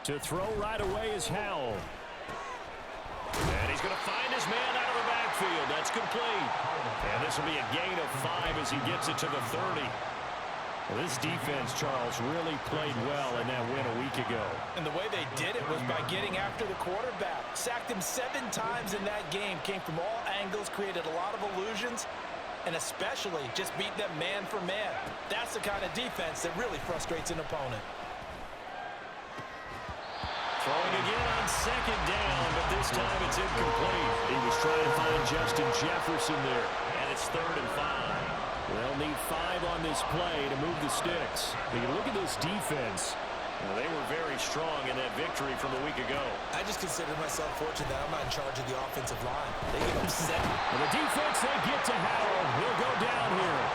To throw right away is Howell. And he's going to find his man out of the backfield. That's complete. And this will be a gain of 5 as he gets it to the 30. Well, this defense, Charles, really played well in that win a week ago. And the way they did it was by getting after the quarterback. Sacked him 7 times in that game. Came from all angles, created a lot of illusions, and especially just beat them man for man. That's the kind of defense that really frustrates an opponent. Throwing again on second down, but this time it's incomplete. He was trying to find Justin Jefferson there, and it's 3rd and 5. They'll need 5 on this play to move the sticks. But you look at this defense. They were very strong in that victory from a week ago. I just consider myself fortunate that I'm not in charge of the offensive line. They get upset. And the defense, they get to Howell. He'll go down here.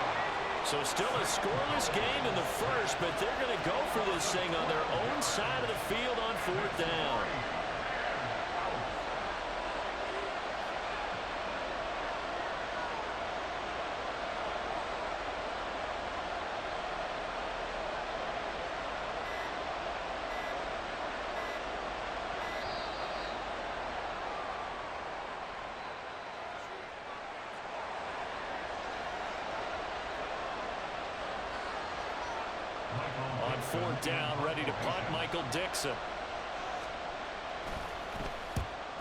So still a scoreless game in the first, but they're going to go for this thing on their own side of the field on 4th down. On 4th down, ready to punt, Michael Dixon.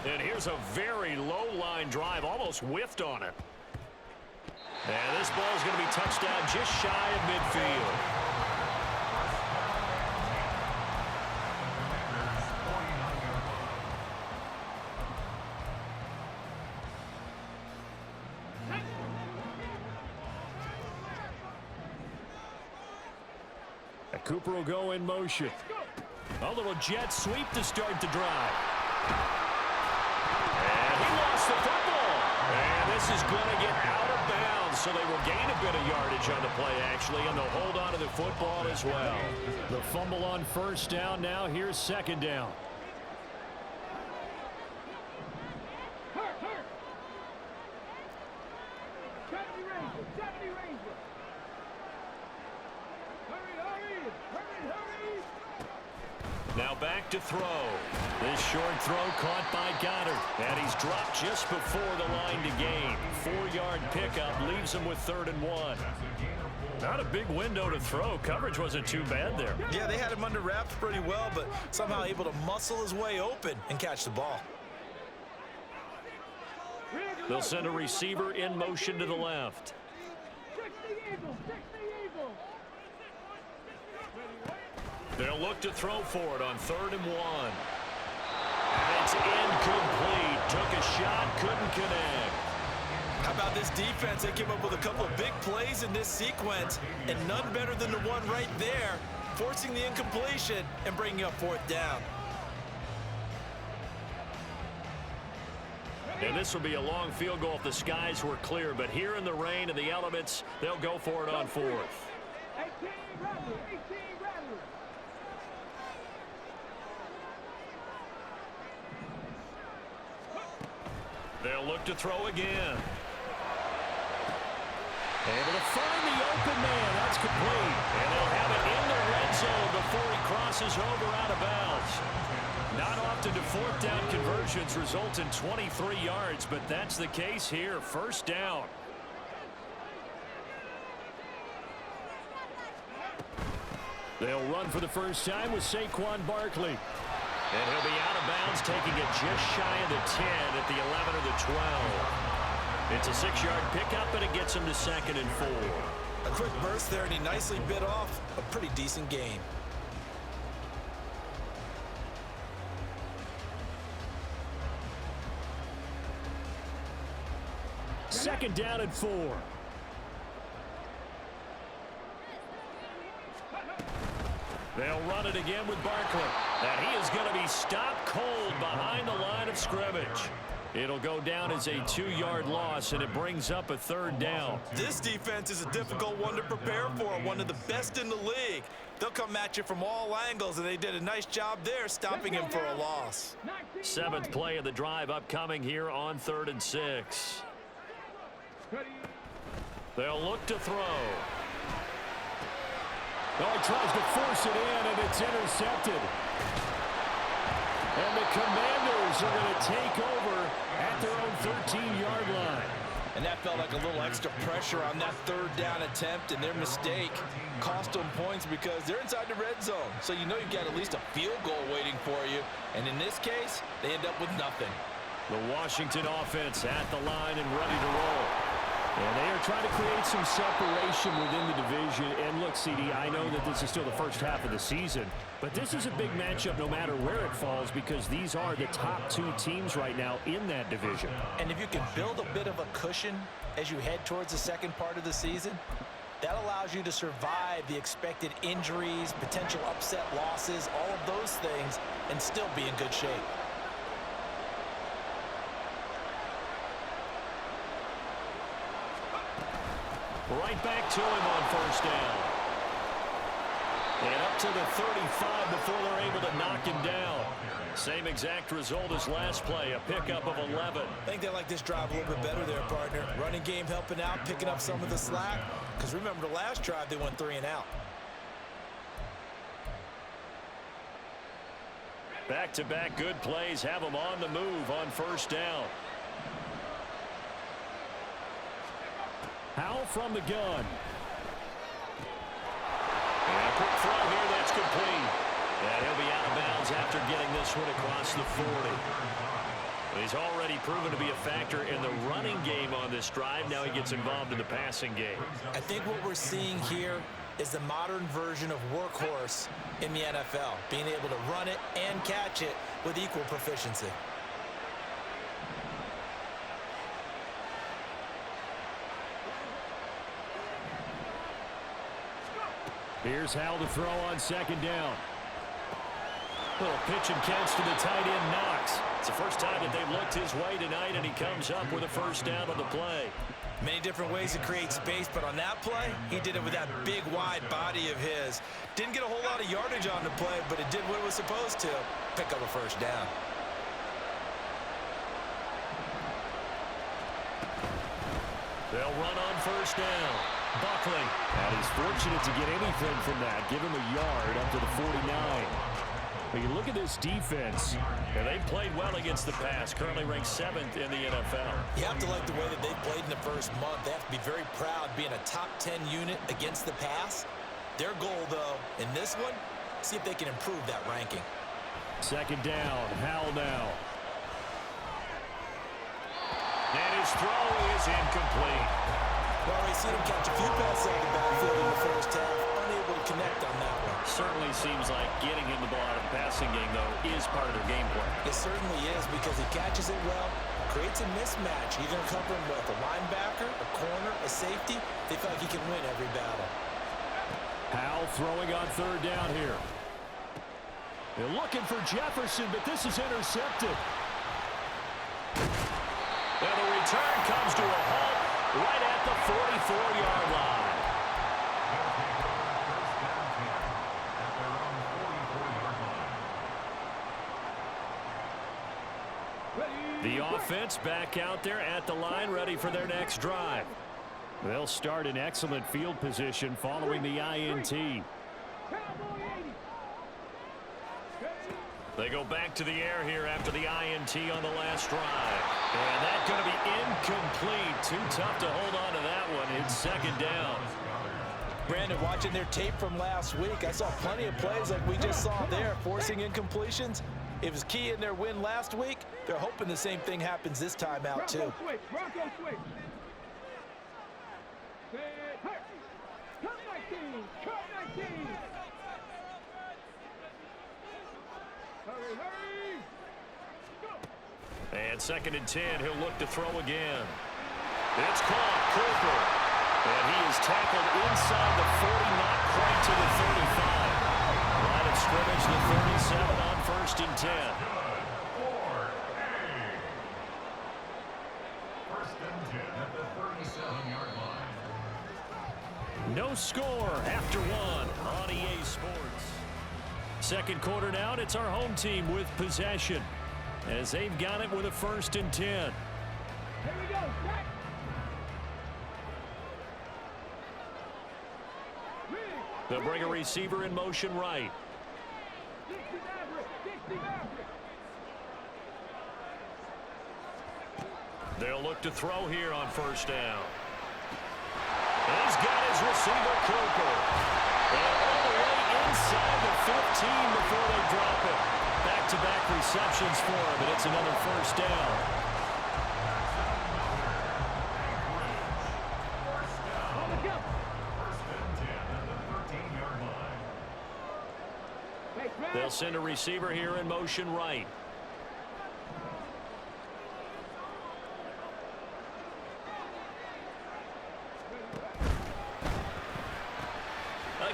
And here's a very low line drive, almost whiffed on it. And this ball is going to be touched down just shy of midfield. Cooper will go in motion. A little jet sweep to start the drive. And he lost the football. And this is going to get out of bounds, so they will gain a bit of yardage on the play, actually, and they'll hold on to the football as well. The fumble on 1st down now. Here's 2nd down. Now back to throw. This short throw caught by Goddard. And he's dropped just before the line to gain. 4-yard pickup leaves him with 3rd and 1. Not a big window to throw. Coverage wasn't too bad there. Yeah, they had him under wraps pretty well, but somehow able to muscle his way open and catch the ball. They'll send a receiver in motion to the left. They'll look to throw for it on 3rd and 1. And it's incomplete. Took a shot, couldn't connect. How about this defense? They came up with a couple of big plays in this sequence, and none better than the one right there, forcing the incompletion and bringing up 4th down. And this will be a long field goal if the skies were clear, but here in the rain and the elements, they'll go for it on 4th. They'll look to throw again. Able to find the open man. That's complete. And they'll have it in the red zone before he crosses over out of bounds. Not often do 4th down conversions result in 23 yards, but that's the case here. 1st down. They'll run for the first time with Saquon Barkley. And he'll be out of bounds, taking it just shy of the 10 at the 11 or the 12. It's a 6-yard pickup, and it gets him to 2nd and 4. A quick burst there, and he nicely bit off a pretty decent gain. Second down and 4. They'll run it again with Barkley. And he is going to be stopped cold behind the line of scrimmage. It'll go down as a 2-yard loss, and it brings up a 3rd down. This defense is a difficult one to prepare for, one of the best in the league. They'll come at you from all angles, and they did a nice job there stopping him for a loss. 7th play of the drive upcoming here on 3rd and 6. They'll look to throw. Oh, he tries to force it in, and it's intercepted. And the Commanders are going to take over at their own 13-yard line. And that felt like a little extra pressure on that third down attempt, and their mistake cost them points because they're inside the red zone. So you know you've got at least a field goal waiting for you. And in this case, they end up with nothing. The Washington offense at the line and ready to roll. And they are trying to create some separation within the division. And look, CD, I know that this is still the first half of the season, but this is a big matchup no matter where it falls because these are the top two teams right now in that division. And if you can build a bit of a cushion as you head towards the second part of the season, that allows you to survive the expected injuries, potential upset losses, all of those things, and still be in good shape. Right back to him on first down. And up to the 35 before they're able to knock him down. Same exact result as last play, a pickup of 11. I think they like this drive a little bit better there, partner. Running game helping out, picking up some of the slack. Because remember, the last drive, they went 3 and out. Back-to-back good plays have them on the move on first down. Howell from the gun. And a quick throw here that's complete. And he'll be out of bounds after getting this one across the 40. He's already proven to be a factor in the running game on this drive. Now he gets involved in the passing game. I think what we're seeing here is the modern version of workhorse in the NFL, being able to run it and catch it with equal proficiency. Here's Howell to throw on second down. Little pitch and catch to the tight end, Knox. It's the first time that they've looked his way tonight, and he comes up with a first down on the play. Many different ways to create space, but on that play, he did it with that big, wide body of his. Didn't get a whole lot of yardage on the play, but it did what it was supposed to. Pick up a first down. They'll run on first down. Buckley. And he's fortunate to get anything from that. Give him a yard up to the 49. But you look at this defense, and they've played well against the pass. Currently ranked 7th in the NFL. You have to like the way that they've played in the first month. They have to be very proud being a top 10 unit against the pass. Their goal, though, in this one, see if they can improve that ranking. Second down. Howell now. And his throw is incomplete. Well, we've seen him catch a few passes out of the backfield in the first half, unable to connect on that one. Certainly seems like getting him the ball out of the passing game, though, is part of their game plan. It certainly is because he catches it well, creates a mismatch. You're going to cover him with a linebacker, a corner, a safety. They feel like he can win every battle. Howell throwing on third down here. They're looking for Jefferson, but this is intercepted. And the return comes to a halt right at the 44-yard line. The offense back out there at the line, ready for their next drive. They'll start in excellent field position following the INT. They go back to the air here after the INT on the last drive. And that's going to be incomplete. Too tough to hold on to that one. It's second down. Brandon, watching their tape from last week, I saw plenty of plays like we just saw there, forcing incompletions. It was key in their win last week. They're hoping the same thing happens this time out, too. Bronco switch. Cut 19. Cut 19. Hurry, hurry. Go. And second and 10, he'll look to throw again. It's caught, Cooper. And he is tackled inside the 40, not quite to the 35. Line of scrimmage, the 37 on first and 10. First and 10 at the 37-yard line. No score after one on EA Sports. Second quarter now, and it's our home team with possession as they've got it with a first and 10. Here we go. Back. They'll bring a receiver in motion right. 60 Maverick, 60 Maverick. They'll look to throw here on first down. He's got his receiver, Cooper. And all the way inside the 15 before they drop it. Back-to-back receptions for him, and it's another first down. On the jump. First and 10 at the 13-yard line. Take back. They'll send a receiver here in motion right.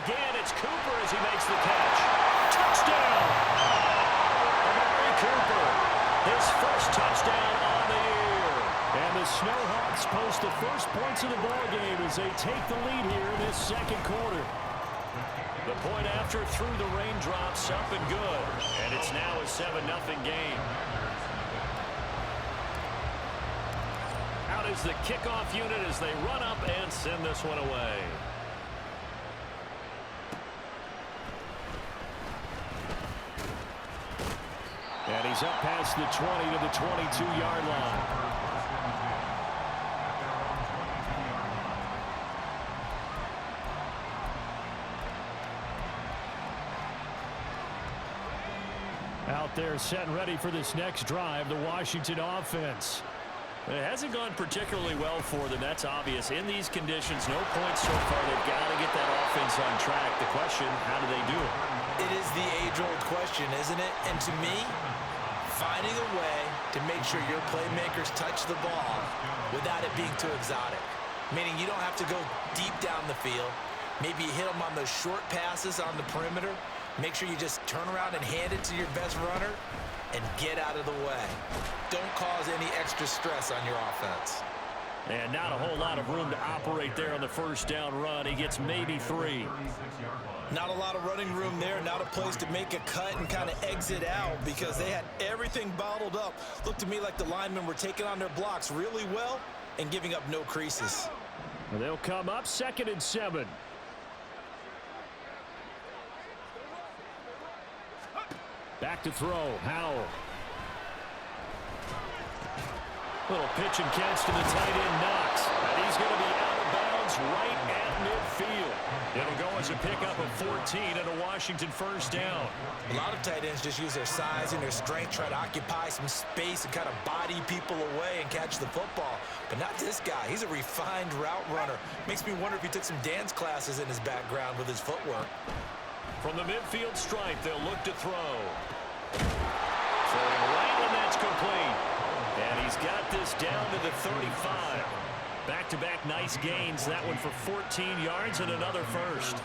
Again, it's Cooper as he makes the catch. Touchdown! Amari Cooper, his first touchdown on the year. And the Snowhawks post the first points of the ballgame as they take the lead here in this second quarter. The point after through the raindrops, up and good. And it's now a 7-0 game. Out is the kickoff unit as they run up and send this one away. And he's up past the 20 to the 22-yard line. Out there set and ready for this next drive, the Washington offense. It hasn't gone particularly well for them, that's obvious. In these conditions, no points so far. They've got to get that offense on track. The question, how do they do it? It is the age-old question, isn't it? And to me, finding a way to make sure your playmakers touch the ball without it being too exotic. Meaning you don't have to go deep down the field. Maybe you hit them on those short passes on the perimeter. Make sure you just turn around and hand it to your best runner and get out of the way. Don't cause any extra stress on your offense. And not a whole lot of room to operate there on the first down run. He gets maybe 3. Not a lot of running room there, not a place to make a cut and kind of exit out because they had everything bottled up. Looked to me like the linemen were taking on their blocks really well and giving up no creases. They'll come up 2nd and 7. Back to throw, Howell. Little pitch and catch to the tight end, Knox. And he's going to be out of bounds right at midfield. It'll go as a pickup of 14 and a Washington first down. A lot of tight ends just use their size and their strength, try to occupy some space and kind of body people away and catch the football. But not this guy. He's a refined route runner. Makes me wonder if he took some dance classes in his background with his footwork. From the midfield stripe, they'll look to throw. Throwing right, and that's complete. And he's got this down to the 35. Back-to-back nice gains. That one for 14 yards and another first.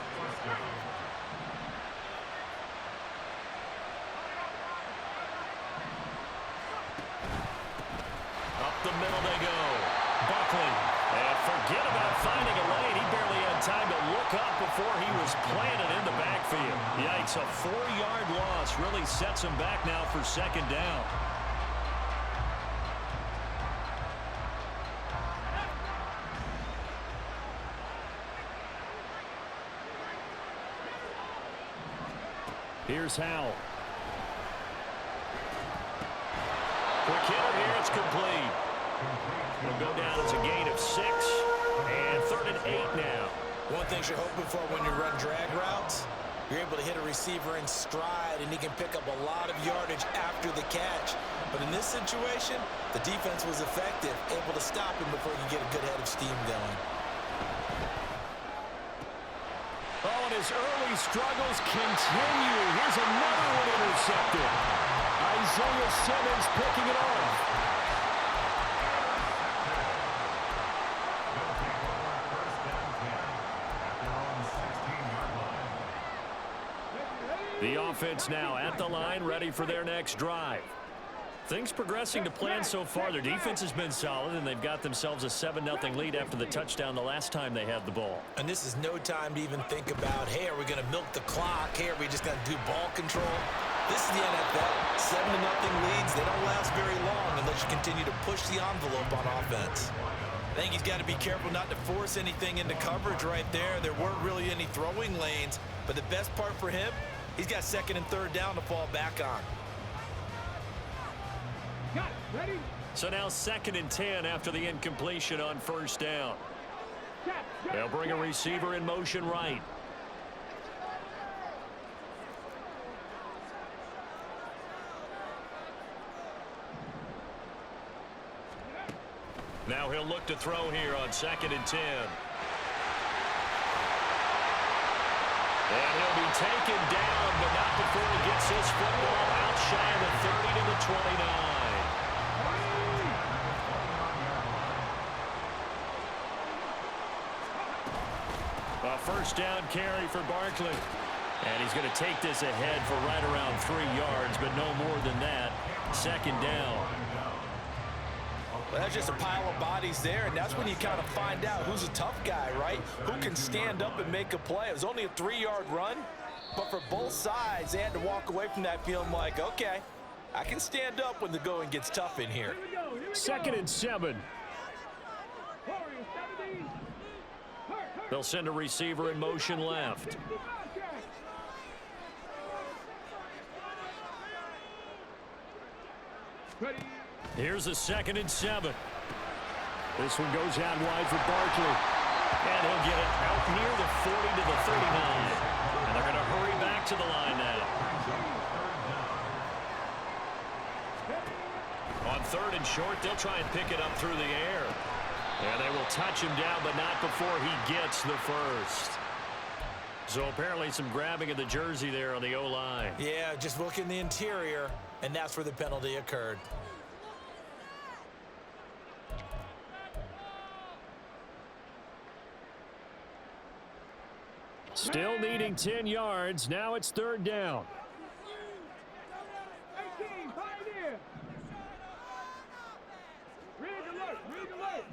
Up the middle they go. Buckley. And forget about finding a lane. He barely had time to look up before he was planted in the backfield. Yikes, a 4-yard loss really sets him back now for second down. Here's Howell. Quick hitter here, it's complete. It'll go down as a gain of 6, and 3rd and 8 now. One thing you're hoping for when you run drag routes, you're able to hit a receiver in stride, and he can pick up a lot of yardage after the catch. But in this situation, the defense was effective, able to stop him before you get a good head of steam going. Oh, and his early struggles continue. Here's another one intercepted. Isaiah Simmons picking it off. The offense now at the line, ready for their next drive. Things progressing to plan so far. Their defense has been solid, and they've got themselves a 7-0 lead after the touchdown the last time they had the ball. And this is no time to even think about, hey, are we going to milk the clock? Hey, are we just going to do ball control? This is the NFL. 7-0 leads, they don't last very long unless you continue to push the envelope on offense. I think he's got to be careful not to force anything into coverage right there. There weren't really any throwing lanes, but the best part for him, he's got second and third down to fall back on. Got it. Ready? So now 2nd and 10 after the incompletion on first down. They'll bring a receiver in motion right. Now he'll look to throw here on 2nd and 10. And he'll be taken down, but not before he gets his football out shy of the 30 to the 29. A first down carry for Barkley. And he's going to take this ahead for right around 3 yards, but no more than that. 2nd down. Well, that's just a pile of bodies there, and that's when you kind of find out who's a tough guy, right? Who can stand up and make a play. It was only a 3-yard run, but for both sides, they had to walk away from that feeling like, okay, I can stand up when the going gets tough in here. 2nd and 7. They'll send a receiver in motion left. Here's a 2nd and 7. This one goes out wide for Barkley. And he'll get it out near the 40 to the 39. And they're going to hurry back to the line now. On 3rd and short, they'll try and pick it up through the air. And they will touch him down, but not before he gets the first. So apparently some grabbing of the jersey there on the O-line. Yeah, just look in the interior, and that's where the penalty occurred. Still needing 10 yards. Now it's 3rd down. 18, Pioneer. Rig alert, rig alert.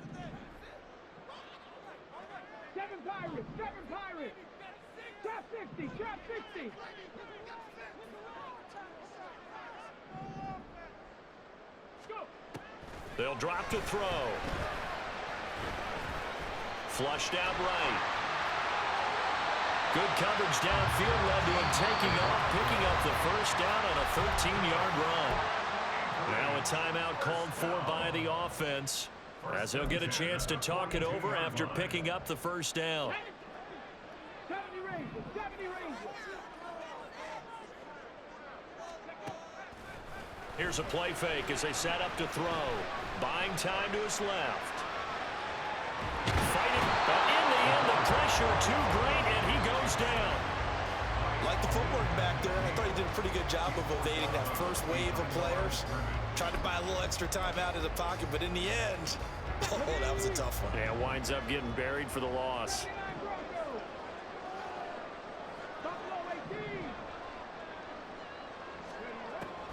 7 Pirates, 7 Pirates. Trap 60, trap 60. Go. They'll drop to throw. Flushed out right. Good coverage downfield led to him taking off, picking up the first down on a 13-yard run. Now a timeout called for by the offense, as he'll get a chance to talk it over after picking up the first down. 70 Rangers, 70 Rangers. Here's a play fake as they set up to throw. Buying time to his left. Fighting, but in the end, the pressure too great, and he goes down. Like the footwork back there, I thought he did a pretty good job of evading that first wave of players. Tried to buy a little extra time out of the pocket, but in the end, oh, that was a tough one. Yeah, winds up getting buried for the loss.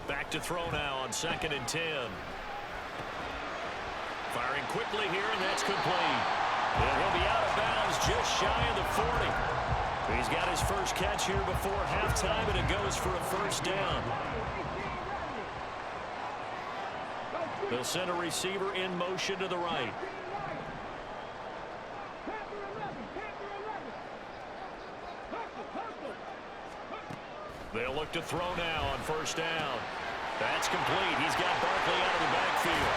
Back to throw now on 2nd and 10. Firing quickly here, and that's complete. And he'll be out of bounds just shy of the 40. He's got his first catch here before halftime, and it goes for a first down. They'll send a receiver in motion to the right. They'll look to throw now on first down. That's complete. He's got Barkley out of the backfield.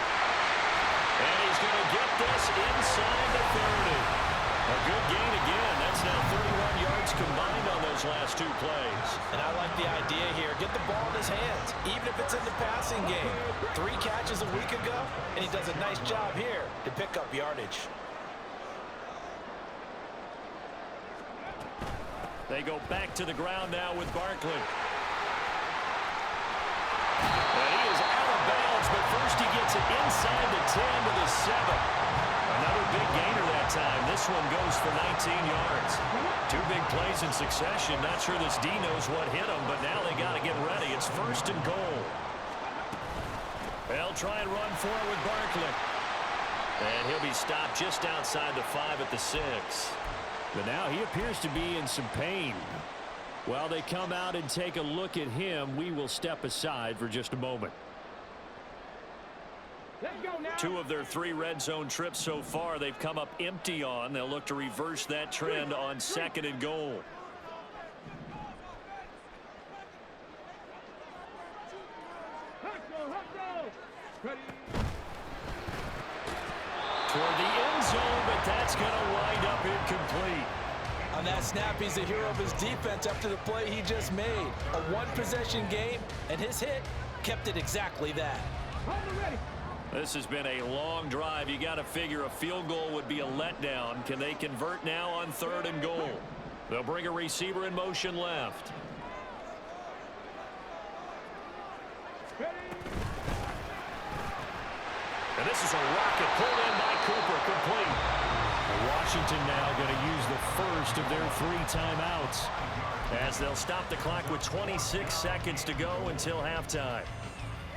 And he's going to get this inside the 30. A good gain again. That's now 31 yards combined on those last 2 plays. And I like the idea here. Get the ball in his hands, even if it's in the passing game. 3 catches a week ago, and he does a nice job here to pick up yardage. They go back to the ground now with Barkley. And he is out of bounds, but first he gets it inside the 10 to the 7. Another big gainer that time. This one goes for 19 yards. 2 big plays in succession. Not sure this D knows what hit him, but now they got to get ready. It's 1st and goal. They'll try and run for it with Barkley. And he'll be stopped just outside the 5 at the 6. But now he appears to be in some pain. While they come out and take a look at him, we will step aside for just a moment. Let's go now. 2 of their 3 red zone trips so far they've come up empty on. They'll look to reverse that trend on 2nd and goal. Hustle. Ready. Toward the end zone, but that's going to wind up incomplete. On that snap, he's the hero of his defense after the play he just made. A one-possession game, and his hit kept it exactly that. Ready. This has been a long drive. You got to figure a field goal would be a letdown. Can they convert now on 3rd and goal? They'll bring a receiver in motion left. And this is a rocket pulled in by Cooper, complete. Washington now going to use the first of their 3 timeouts as they'll stop the clock with 26 seconds to go until halftime.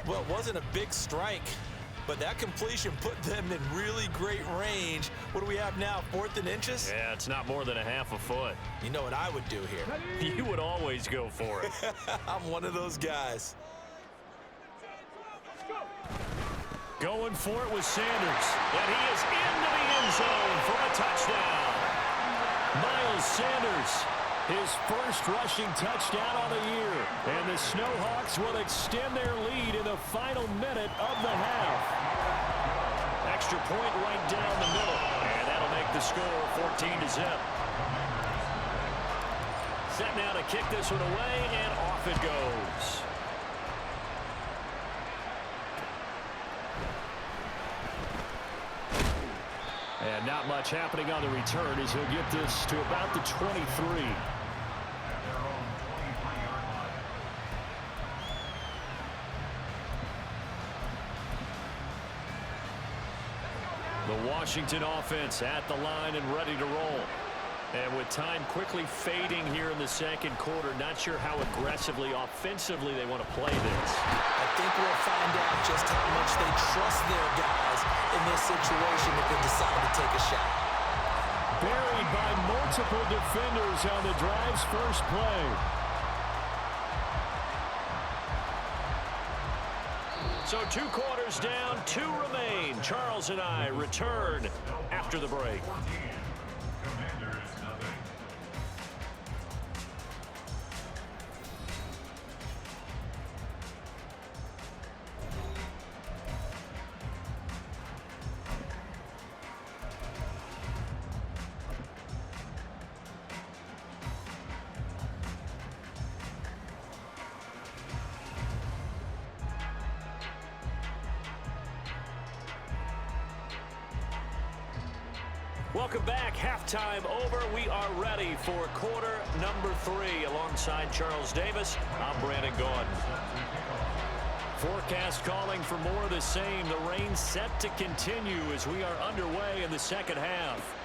Well, it wasn't a big strike, but that completion put them in really great range. What do we have now, 4th and inches? Yeah, it's not more than a half a foot. You know what I would do here? You would always go for it. I'm one of those guys. Going for it with Sanders, and he is into the end zone for a touchdown. Miles Sanders, his first rushing touchdown on the year, and the Snowhawks will extend their lead in the final minute of the half. Extra point right down the middle, and that'll make the score 14-0. Set now to kick this one away, and off it goes. And not much happening on the return as he'll get this to about the 23. The Washington offense at the line and ready to roll. And with time quickly fading here in the 2nd quarter, not sure how aggressively, offensively they want to play this. I think we'll find out just how much they trust their guys in this situation if they decide to take a shot. Buried by multiple defenders on the drive's first play. So 2 quarters down, 2 remain. Charles and I return after the break. Commanders, nothing. Welcome back. Halftime over. We are ready for quarter number 3. Alongside Charles Davis, I'm Brandon Gaudin. Forecast calling for more of the same. The rain set to continue as we are underway in the 2nd half.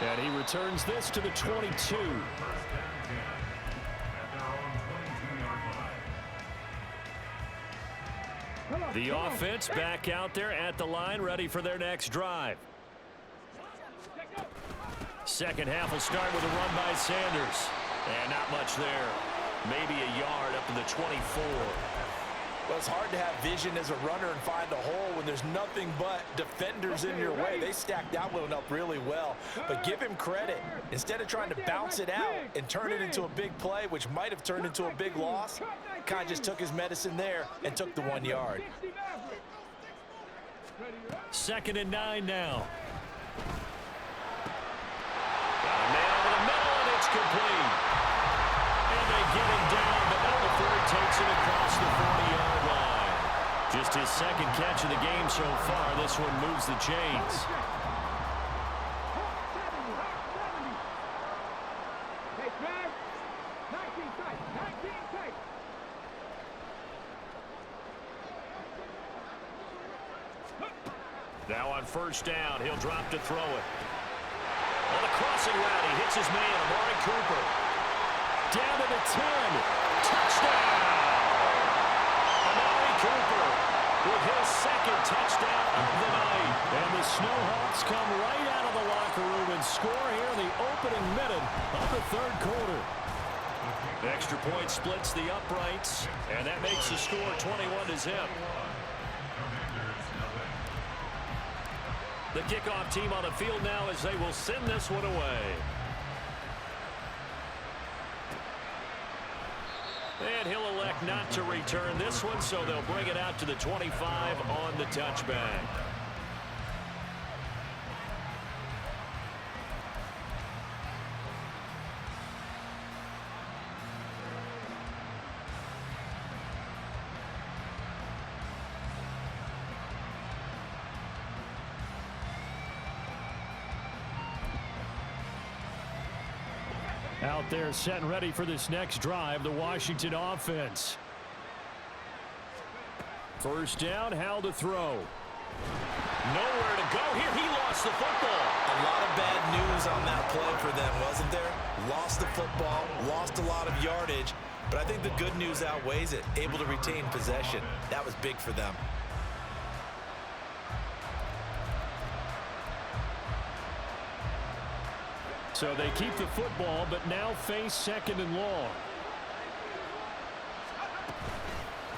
And he returns this to the 22. The offense back out there at the line, ready for their next drive. 2nd half will start with a run by Sanders. And not much there. Maybe a yard up to the 24. Well, it's hard to have vision as a runner and find a hole when there's nothing but defenders in your way. They stacked that one up really well. But give him credit. Instead of trying to bounce it out and turn it into a big play, which might have turned into a big loss, kind of just took his medicine there and took the 1 yard. 2nd and 9 now. Got a man over the middle, and it's complete. And they get him down, but now the 4 takes it across the 40-yard line. Just his 2nd catch of the game so far. This one moves the chains. Now on 1st down, he'll drop to throw it. On the crossing route, he hits his man, Amari Cooper. Down to the 10. Touchdown! Amari Cooper with his 2nd touchdown of the night. And the Snowhawks come right out of the locker room and score here in the opening minute of the 3rd quarter. Extra point splits the uprights, and that makes the score 21-0. The kickoff team on the field now as they will send this one away. And he'll elect not to return this one, so they'll bring it out to the 25 on the touchback. Out there set and ready for this next drive, the Washington offense. First down, Howell to throw. Nowhere to go here. He lost the football. A lot of bad news on that play for them, wasn't there? Lost the football, lost a lot of yardage, but I think the good news outweighs it. Able to retain possession. That was big for them. So they keep the football, but now face second and long.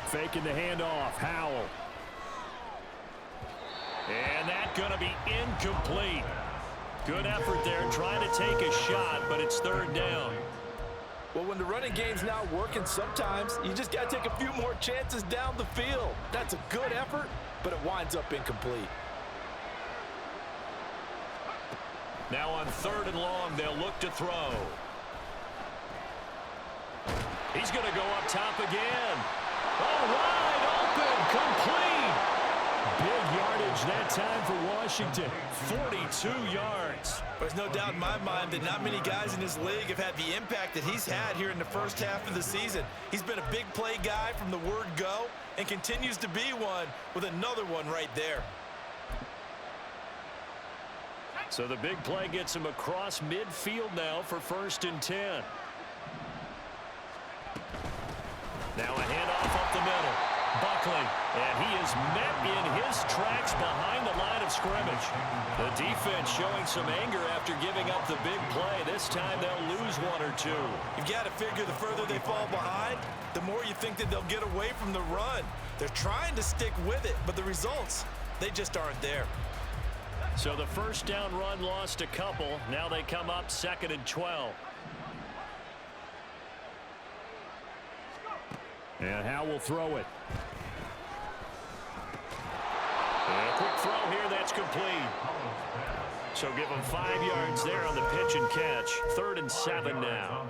Faking the handoff, Howell. And that's going to be incomplete. Good effort there, trying to take a shot, but it's third down. Well, when the running game's not working, sometimes you just got to take a few more chances down the field. That's a good effort, but it winds up incomplete. Now on third and long, they'll look to throw. He's going to go up top again. Oh, wide open, complete. Big yardage that time for Washington, 42 yards. There's no doubt in my mind that not many guys in this league have had the impact that he's had here in the first half of the season. He's been a big play guy from the word go and continues to be one with another one right there. So the big play gets him across midfield now for 1st and 10. Now a handoff up the middle. Buckley, and he is met in his tracks behind the line of scrimmage. The defense showing some anger after giving up the big play. This time they'll lose one or two. You've got to figure the further they fall behind, the more you think that they'll get away from the run. They're trying to stick with it, but the results, they just aren't there. So the first down run lost a couple. Now they come up 2nd and 12. And Howell will throw it. And a quick throw here, that's complete. So give him 5 yards there on the pitch and catch. 3rd and 7 now.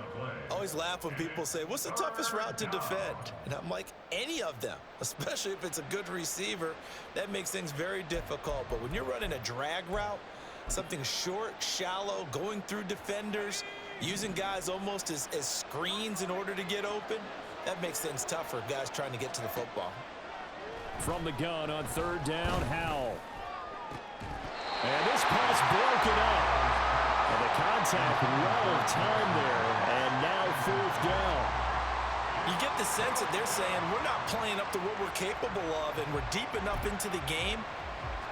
I always laugh when people say, what's the toughest route to defend? And I'm like, any of them, especially if it's a good receiver. That makes things very difficult. But when you're running a drag route, something short, shallow, going through defenders, using guys almost as screens in order to get open, that makes things tough for guys trying to get to the football. From the gun on 3rd down, Howell. And this pass broken up. And the contact, well of time there. And now 4th down. You get the sense that they're saying we're not playing up to what we're capable of, and we're deep enough into the game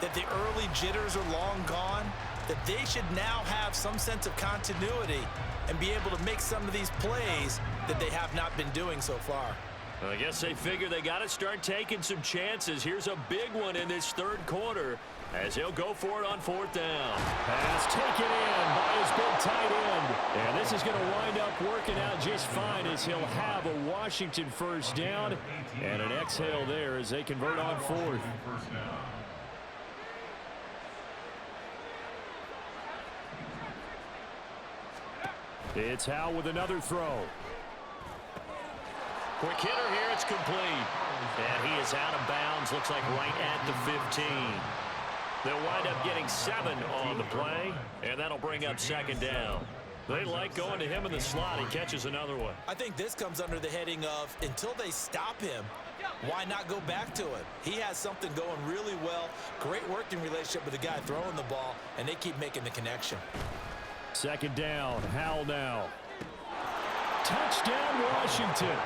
that the early jitters are long gone, that they should now have some sense of continuity and be able to make some of these plays that they have not been doing so far. Well, I guess they figure they got to start taking some chances. Here's a big one in this 3rd quarter as he'll go for it on 4th down. Pass taken in by his big tight end. And this is going to wind up working out just fine as he'll have a Washington 1st down. And an exhale there as they convert on 4th. It's Howell with another throw. Quick hitter here, it's complete. And he is out of bounds, looks like right at the 15. They'll wind up getting 7 on the play, and that'll bring up 2nd down. They like going to him in the slot. He catches another one. I think this comes under the heading of until they stop him, why not go back to him? He has something going really well. Great working relationship with the guy throwing the ball, and they keep making the connection. 2nd down, Howell now. Touchdown, Washington.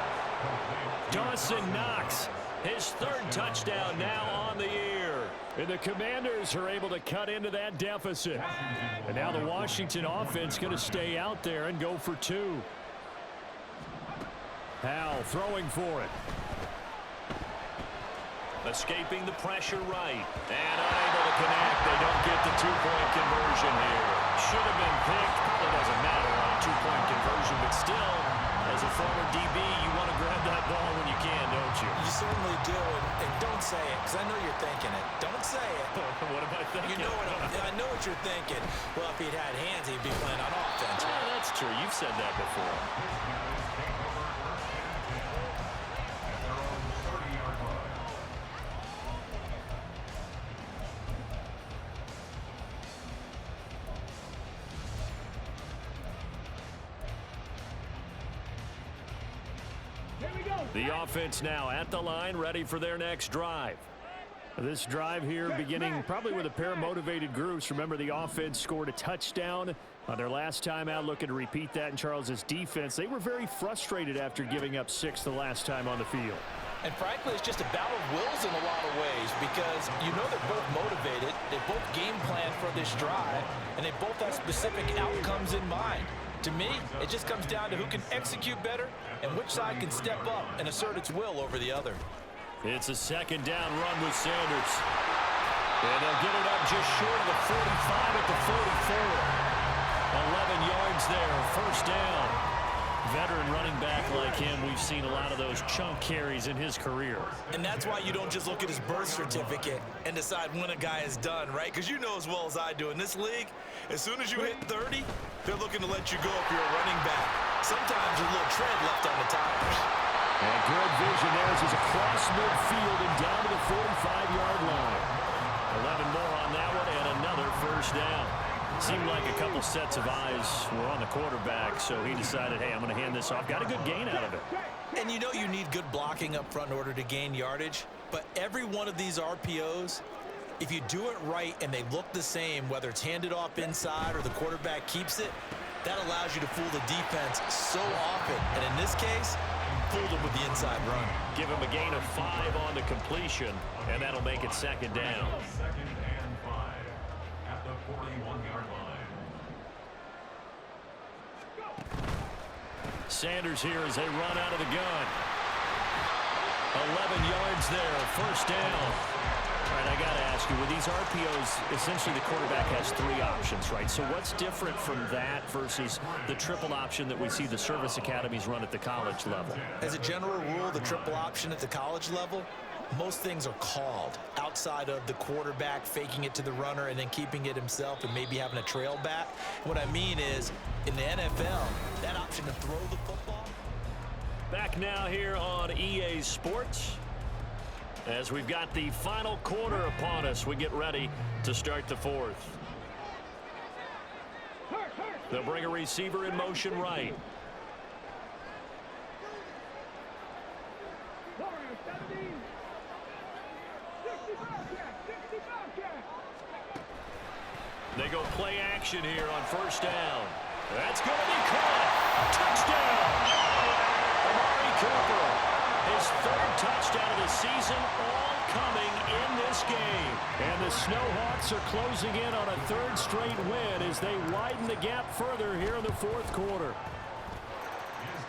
Dawson Knox, his 3rd touchdown now on the year. And the Commanders are able to cut into that deficit. And now the Washington offense going to stay out there and go for 2. Howell throwing for it. Escaping the pressure right. And unable to connect. They don't get the two-point conversion here. Should have been picked. Probably doesn't matter on a two-point conversion, but still, as a former DB, you want to grab that ball when you can, don't you? You certainly do, and don't say it, because I know you're thinking it. Don't say it. What am I thinking? You know I know what you're thinking. Well, if he'd had hands, he'd be playing on offense. Yeah, that's true. You've said that before. The offense now at the line, ready for their next drive. This drive here beginning probably with a pair of motivated groups. Remember, the offense scored a touchdown on their last time out, looking to repeat that in Charles's defense. They were very frustrated after giving up 6 the last time on the field. And frankly, it's just a battle of wills in a lot of ways, because you know they're both motivated, they both game plan for this drive, and they both have specific outcomes in mind. To me, it just comes down to who can execute better and which side can step up and assert its will over the other. It's a second down run with Sanders. And they'll get it up just short of the 45 at the 44. 11 yards there, first down. Veteran running back like him, we've seen a lot of those chunk carries in his career. And that's why you don't just look at his birth certificate and decide when a guy is done, right? Because you know as well as I do, in this league, as soon as you hit 30, they're looking to let you go if you're a running back. Sometimes there's a little tread left on the tires. And good vision there as he's across midfield and down to the 45-yard line. 11 more on that one and another first down. Seemed like a couple sets of eyes were on the quarterback, so he decided, hey, I'm going to hand this off. Got a good gain out of it. And you know you need good blocking up front in order to gain yardage, but every one of these RPOs, if you do it right and they look the same, whether it's handed off inside or the quarterback keeps it, that allows you to fool the defense so often. And in this case, fooled them with the inside run. Give him a gain of 5 on the completion, and that'll make it second down. Second and 5 at the 41-yard line. Sanders here as they run out of the gun. 11 yards there, first down. All right, I got to ask you, with these RPOs, essentially the quarterback has 3 options, right? So what's different from that versus the triple option that we see the service academies run at the college level? As a general rule, the triple option at the college level, most things are called outside of the quarterback faking it to the runner and then keeping it himself and maybe having a trail back. What I mean is, in the NFL, that option to throw the football. Back now here on EA Sports. As we've got the final quarter upon us, we get ready to start the fourth. They'll bring a receiver in motion right. They go play action here on first down. That's going to be caught. Touchdown. Amari Cooper. His 3rd touchdown of the season, all coming in this game. And the Snowhawks are closing in on a 3rd straight win as they widen the gap further here in the 4th quarter.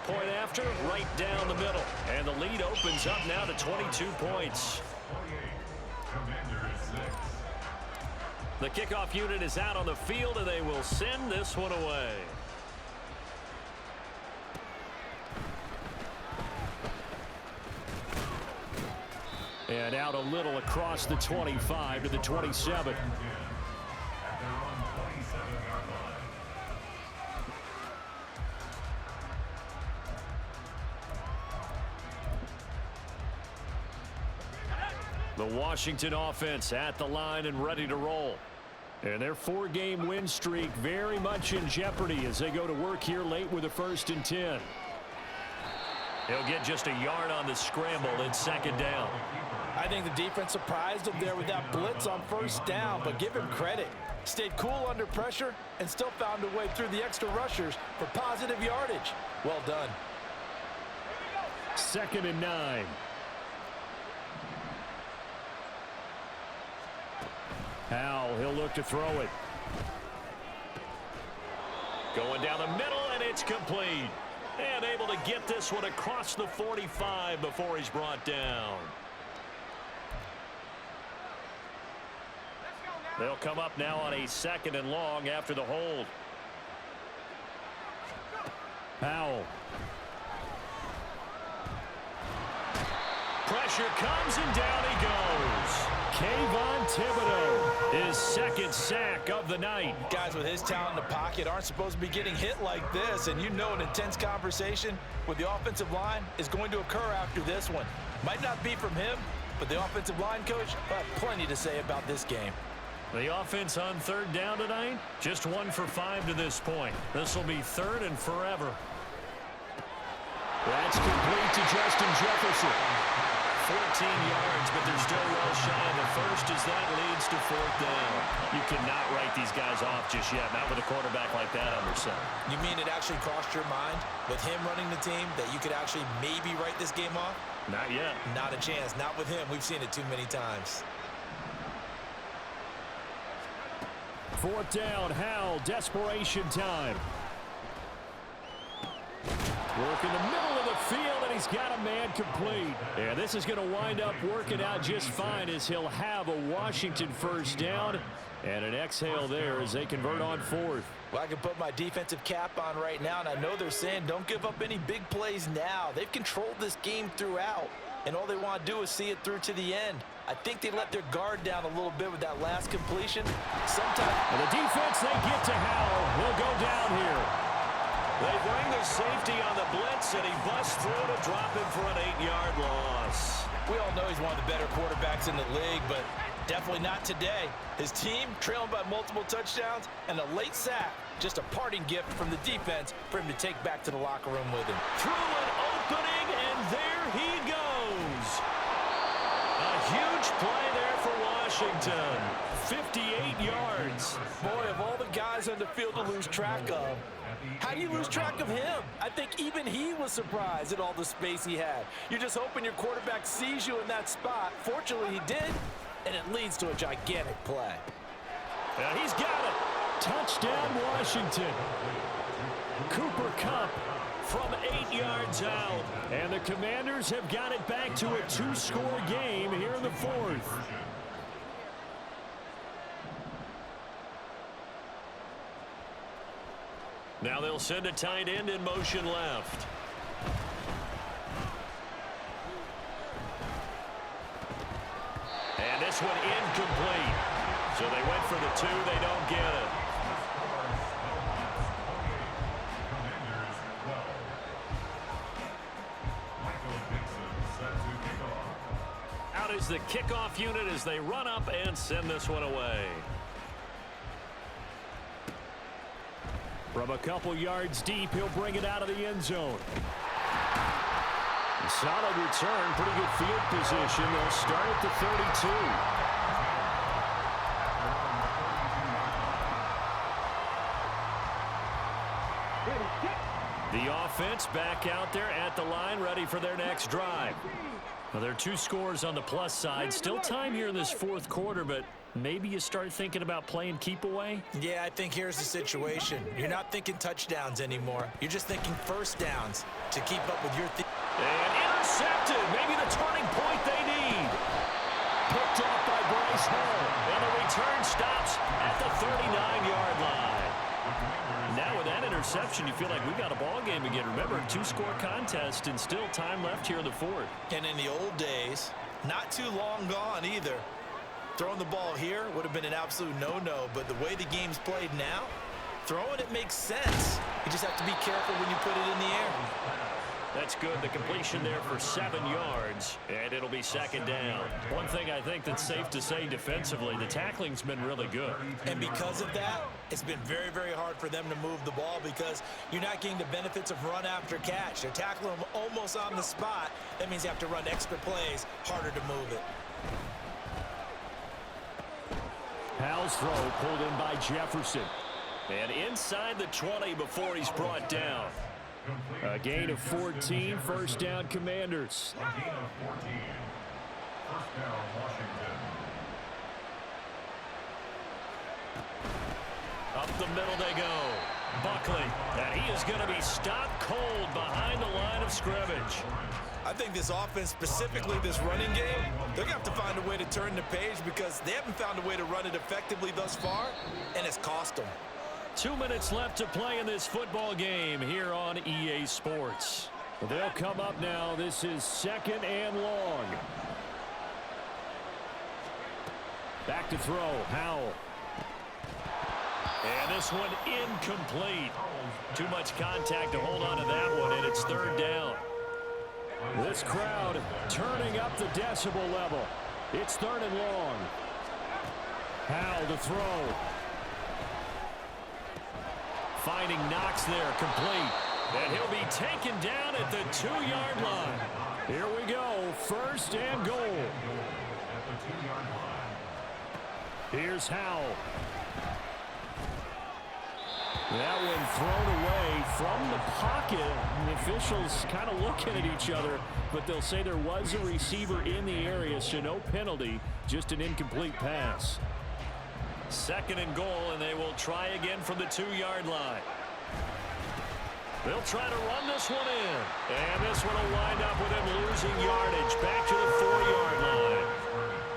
Point after, right down the middle. And the lead opens up now to 22 points. The kickoff unit is out on the field, and they will send this one away. And out a little across the 25 to the 27. The Washington offense at the line and ready to roll. And their 4-game win streak very much in jeopardy as they go to work here late with a 1st and 10. He'll get just a yard on the scramble. It's second down. I think the defense surprised him there with that blitz on first down, but give him credit. Stayed cool under pressure and still found a way through the extra rushers for positive yardage. Well done. Second and 9. Howell, he'll look to throw it. Going down the middle, and it's complete. And able to get this one across the 45 before he's brought down. They'll come up now on a 2nd and long after the hold. Powell. Pressure comes and down he goes. Kayvon Thibodeau, his 2nd sack of the night. Guys with his talent in the pocket aren't supposed to be getting hit like this, and you know an intense conversation with the offensive line is going to occur after this one. Might not be from him, but the offensive line coach will have plenty to say about this game. The offense on 3rd down tonight, just 1 for 5 to this point. This will be 3rd and forever. That's complete to Justin Jefferson. 14 yards, but they're still well shy of the first as that leads to 4th down. You cannot write these guys off just yet, not with a quarterback like that under center. You mean it actually crossed your mind with him running the team that you could actually maybe write this game off? Not yet. Not a chance. Not with him. We've seen it too many times. 4th down, Howell, desperation time. Work in the middle of the field, and he's got a man complete. Yeah, this is going to wind up working out just fine as he'll have a Washington 1st down and an exhale there as they convert on 4th. Well, I can put my defensive cap on right now, and I know they're saying don't give up any big plays now. They've controlled this game throughout, and all they want to do is see it through to the end. I think they let their guard down a little bit with that last completion. Sometimes the defense, they get to Howell. He'll go down here. They bring the safety on the blitz, and he busts through to drop him for an 8-yard loss. We all know he's one of the better quarterbacks in the league, but definitely not today. His team trailing by multiple touchdowns and a late sack. Just a parting gift from the defense for him to take back to the locker room with him. Through an opening, and there he goes. A huge play there for Washington. 58 yards. Boy, of all the guys on the field to lose track of, how do you lose track of him? I think even he was surprised at all the space he had. You're just hoping your quarterback sees you in that spot. Fortunately, he did, and it leads to a gigantic play. Yeah, he's got it. Touchdown, Washington. Cooper Kupp from 8 yards out. And the Commanders have got it back to a 2-score game here in the 4th. Now they'll send a tight end in motion left. And this one incomplete. So they went for the 2. They don't get it. Out is the kickoff unit as they run up and send this one away. From a couple yards deep, he'll bring it out of the end zone. A solid return, pretty good field position. They'll start at the 32. The offense back out there at the line, ready for their next drive. Well, there are 2 scores on the plus side. Still time here in this 4th quarter, but maybe you start thinking about playing keep away? Yeah, I think here's the situation. You're not thinking touchdowns anymore. You're just thinking 1st downs to keep up with your team. And intercepted. Maybe the turning point they need. Picked off by Bryce Hall. And the return stops at the 39-yard line. Now with that interception, you feel like we got a ball game again. Remember, 2-score contest and still time left here in the 4th. And in the old days, not too long gone either. Throwing the ball here would have been an absolute no-no, but the way the game's played now, throwing it makes sense. You just have to be careful when you put it in the air. That's good. The completion there for 7 yards, and it'll be 2nd down. One thing I think that's safe to say defensively, the tackling's been really good. And because of that, it's been very, very hard for them to move the ball because you're not getting the benefits of run after catch. They're tackling them almost on the spot. That means you have to run extra plays, harder to move it. Howell's throw pulled in by Jefferson. And inside the 20 before he's brought down. A gain of 14, 1st down Commanders. A gain of 14. 1st down Washington. Up the middle they go. Buckley, and he is going to be stopped cold behind the line of scrimmage. I think this offense, specifically this running game, they're going to have to find a way to turn the page because they haven't found a way to run it effectively thus far, and it's cost them. 2 minutes left to play in this football game here on EA Sports. They'll come up now. This is 2nd and long. Back to throw, Howell. And this one incomplete. Too much contact to hold on to that one, and it's 3rd down. This crowd turning up the decibel level. It's 3rd and long. Howell to throw. Finding Knox there, complete. And he'll be taken down at the 2-yard line. Here we go, 1st and goal. Here's Howell. That one thrown away from the pocket. The officials kind of looking at each other, but they'll say there was a receiver in the area, so no penalty, just an incomplete pass. 2nd and goal, and they will try again from the 2-yard line. They'll try to run this one in. And this one will wind up with him losing yardage back to the 4-yard line.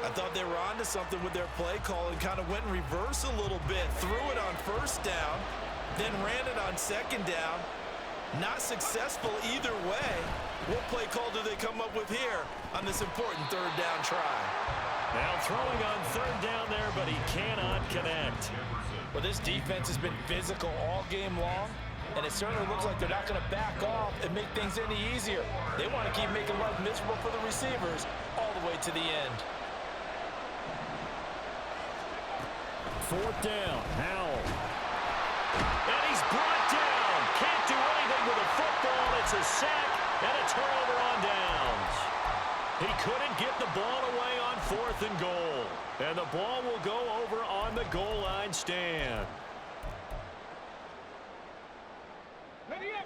I thought they were onto something with their play call and kind of went in reverse a little bit. Threw it on 1st down, then ran it on 2nd down. Not successful either way. What play call do they come up with here on this important 3rd down try? Now throwing on 3rd down there, but he cannot connect. Well, this defense has been physical all game long, and it certainly looks like they're not going to back off and make things any easier. They want to keep making life miserable for the receivers all the way to the end. 4th down, Howell. And he's brought down. Can't do anything with a football. It's a sack and a turnover on downs. He couldn't get the ball away on 4th and goal. And the ball will go over on the goal line stand.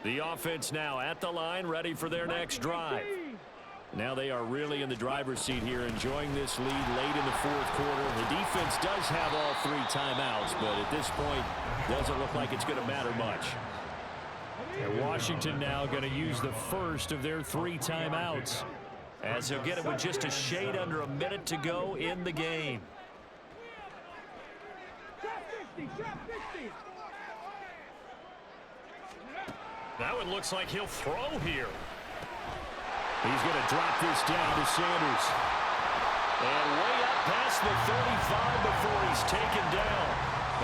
The offense now at the line, ready for their next drive. Now they are really in the driver's seat here, enjoying this lead late in the 4th quarter. The defense does have all 3 timeouts, but at this point, doesn't look like it's going to matter much. And Washington now going to use the first of their 3 timeouts, as he'll get it with just a shade under a minute to go in the game. That one looks like he'll throw here. He's going to drop this down to Sanders. And way up past the 35 before he's taken down.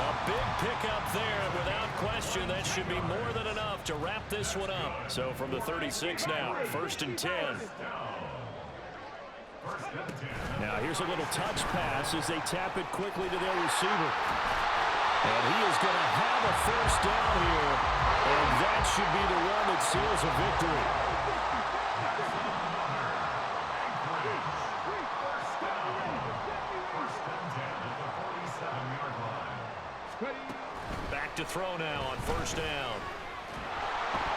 A big pickup there, and without question, that should be more than enough to wrap this one up. So from the 36 now, 1st and 10. Now here's a little touch pass as they tap it quickly to their receiver. And he is going to have a 1st down here, and that should be the one that seals a victory. Back to throw now on 1st down.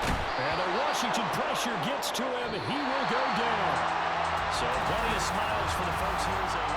And the Washington pressure gets to him. He will go down. So plenty of smiles for the folks here as they